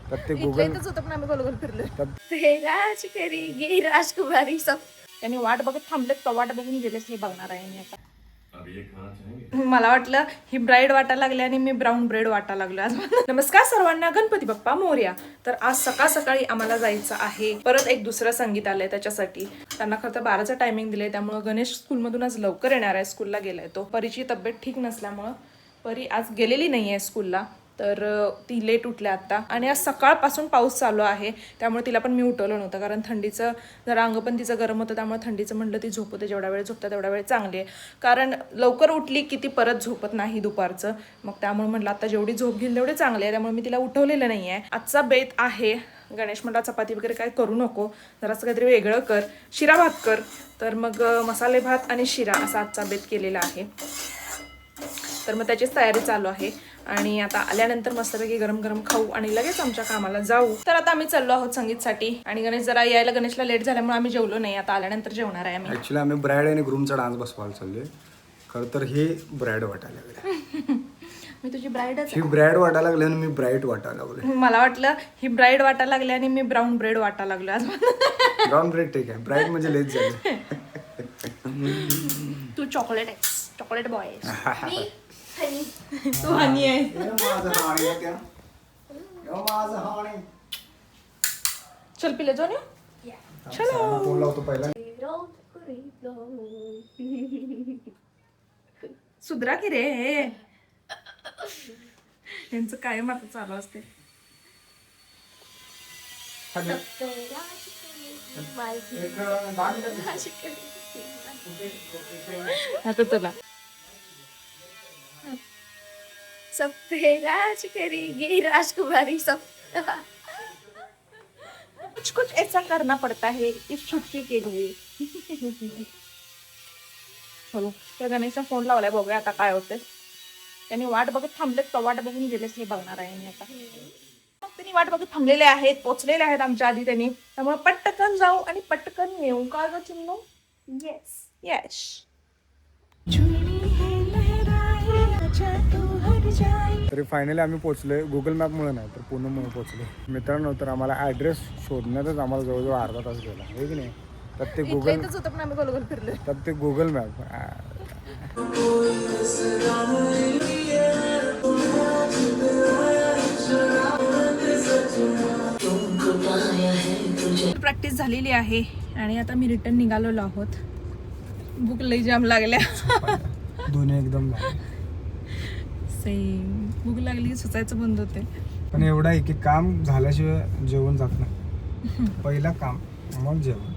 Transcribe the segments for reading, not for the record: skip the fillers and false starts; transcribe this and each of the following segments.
प्रत्येक गुगल राजकुमारी सब त्यांनी वाट बघत थांबलेत का वाट बघून गेलेस हे बघणार आहे मी आता. मला वाटलं ही ब्राईड वाटायला लागली आणि मी ब्राऊन ब्रेड वाटायला लागलो आज. नमस्कार सर्वांना, गणपती बाप्पा मोरया. तर आज सकाळ सकाळी आम्हाला जायचं आहे परत एक दुसरं संगीत आलंय त्याच्यासाठी. त्यांना खरं तर 12चं टायमिंग दिलंय, त्यामुळे गणेश स्कूलमधून आज लवकर येणार आहे. स्कूलला गेलाय तो. परीची तब्येत ठीक नसल्यामुळं परी आज गेलेली नाहीये स्कूलला, तर ती लेट उठल्या आता. आणि आज सकाळपासून पाऊस चालू आहे, त्यामुळे तिला पण मी उठवलं नव्हतं, कारण थंडीचं जरा अंग पण तिचं गरम होतं, त्यामुळे थंडीचं म्हणलं ती झोपते, जेवढा वेळ झोपतं तेवढा वेळ चांगली आहे. कारण लवकर उठली की ती परत झोपत नाही दुपारचं, मग त्यामुळे म्हटलं आता जेवढी झोप घेईल तेवढे चांगले आहे, त्यामुळे मी तिला उठवलेलं नाही आहे. आजचा बेत आहे, गणेश म्हटला चपाती वगैरे काय करू नको, जरासं काहीतरी वेगळं कर, शिरा भात कर. तर मग मसाले भात आणि शिरा असा आजचा बेत केलेला आहे. तर मग त्याचीच तयारी चालू आहे. आणि आता आल्यानंतर मस्तपैकी गरम गरम खाऊ आणि लगेच आमच्या कामाला जाऊ. तर आता आम्ही चाललो आहोत संगीतसाठी. आणि गणेश जरा यायला, गणेशला लेट झाल्यामुळे आम्ही जेवलो नाही. आता आल्यानंतर जेवणार आहे आम्ही. ऍक्च्युली आम्ही ब्राईड आणि ग्रूमचा डान्स बसवायला चाललोय. खरं तर हे ब्राईड वाटायला लागले. मी तुझी ब्राईडच. ही ब्राईड वाटायला लागली आणि मी ब्राईट वाटायला लागले. मला वाटलं ही ब्राईड वाटायला लागली आणि मी ब्राऊन ब्रेड वाटायला लागलो आज. ब्राऊन ब्रेड ठीक आहे, ब्राईड म्हणजे लेट झाले. तू चॉकलेट आहेस, चॉकलेट बॉय आहेस. तू हनी आहे. चल पिले जाऊन येऊ. चलो. लावतो पहिला. सुधरा की रे, त्यांचं कायम आता चालू असते. आता चला. सब पे राज करेगी राजकुमारी सब. कुछ कुछ ऐसा करना पड़ता है इस छुट्टी के लिए. चलो, त्या गणेशचा फोन लावलाय, बघूया आता काय होते. त्यांनी वाट बघत थांबलेत का वाट बघून गेलेस हे बघणार आहे मी आता. मग त्यांनी वाट बघत थांबलेले आहेत, पोचलेले आहेत आमच्या आधी त्यांनी, त्यामुळे पटकन जाऊ आणि पटकन येऊ. काय ग चिन्नू? Yes yes. तरी फायनली आम्ही पोहोचलोय. गुगल मॅपमुळे नाही तर पुण्यामुळे पोहोचलो मित्रांनो. तर आम्हाला ॲड्रेस शोधण्यातच आम्हाला जवळजवळ अर्धा तास गेला, आहे की नाही. प्रत्येक गुगल मॅप. प्रॅक्टिस झालेली आहे आणि आता मी रिटर्न निघालेलो आहोत. भूक लई जाम लागल्या. दोन्ही एकदम सेम. भूक लागली की सुचायचं बंद होते. पण एवढं आहे की काम झाल्याशिवाय जेवण जात नाही. पहिला काम मग जेवण,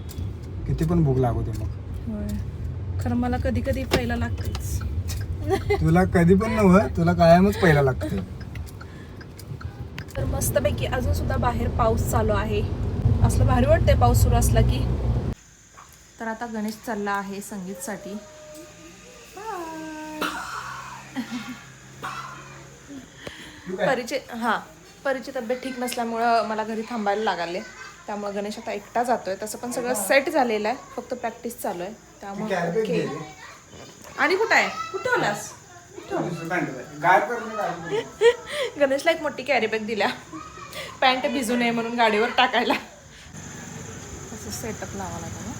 किती पण भूक लागू दे मग. होय, खरं मला कधी कधी पहिला लागतेच. तुला कधी पण नव्हतं, तुला कायमच पहिला लागतं. तर मस्तपैकी अजून सुद्धा बाहेर पाऊस चालू आहे. असलं भारी वाटतंय पाऊस सुरू असला की. तर आता गणेश चालला आहे संगीतसाठी. परीची तब्येत ठीक नसल्यामुळं मला घरी थांबायला लागले, त्यामुळे गणेश आता एकटा जातोय. तसं पण सगळं सेट झालेलं आहे, फक्त प्रॅक्टिस चालू आहे, त्यामुळे ओके. आणि कुठं आहे, कुठं आलास? गणेशला एक मोठी कॅरी बॅग दिल्या, पॅन्ट भिजू नये म्हणून गाडीवर टाकायला. असं सेटअप लावा लागला ना.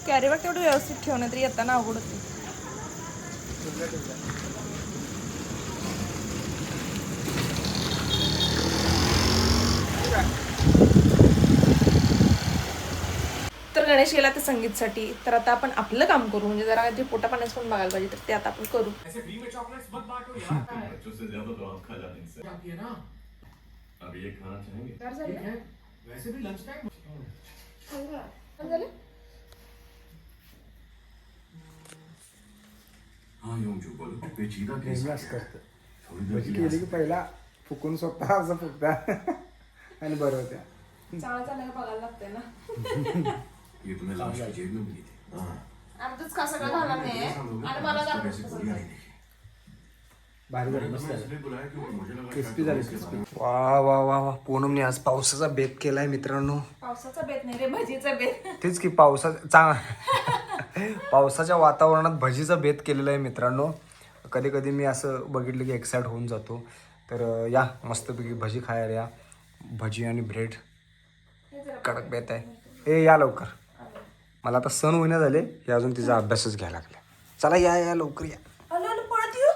कॅरी बॅग तेवढं व्यवस्थित ठेवणं, तरी येताना अवघड होते. तर गणेश गेला तर संगीतसाठी. तर आता आपण आपलं काम करू, म्हणजे जरा काहीतरी पोटा पाण्याचं पण बघायला पाहिजे, तर ते आता आपण करू. केली की पहिला फुकून स्वतः असं फुकता आणि बरं होत्या. चांगलं चांगलं बघायला लागतंय ना. आमचंच का सगळं झालं नाही आणि मला भारी झालं मस्त झालं क्रिस्पी झाले क्रिस्पी वा वा वा वा पूनमने आज पावसाचा बेत केलाय मित्रांनो पावसाचा बेत नाही रे भजीचा बेत. तेच की पावसाच्या वातावरणात भजीचा बेत केलेला आहे मित्रांनो. कधी कधी मी असं बघितलं की एक्साइट होऊन जातो. तर या मस्तपैकी भजी खायला या. भजी आणि ब्रेड कडक बेत आहे. या लवकर मला आता सण होईना झाले हे अजून तिचा अभ्यासच घ्यायला लागला. चला या लवकर या.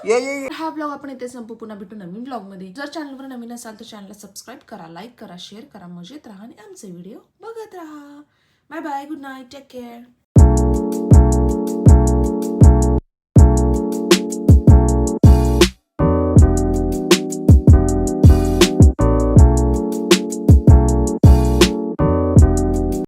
ये हा ब्लॉग आपण इथे संपू. पुन्हा भेटू नवीन ब्लॉग मध्ये. जर चॅनलवर नवीन असाल तर चॅनलला सबस्क्राईब करा, लाईक करा, शेअर करा, मजेत राहा आणि आमचे व्हिडिओ बघत राहा. Bye bye, good night, take care.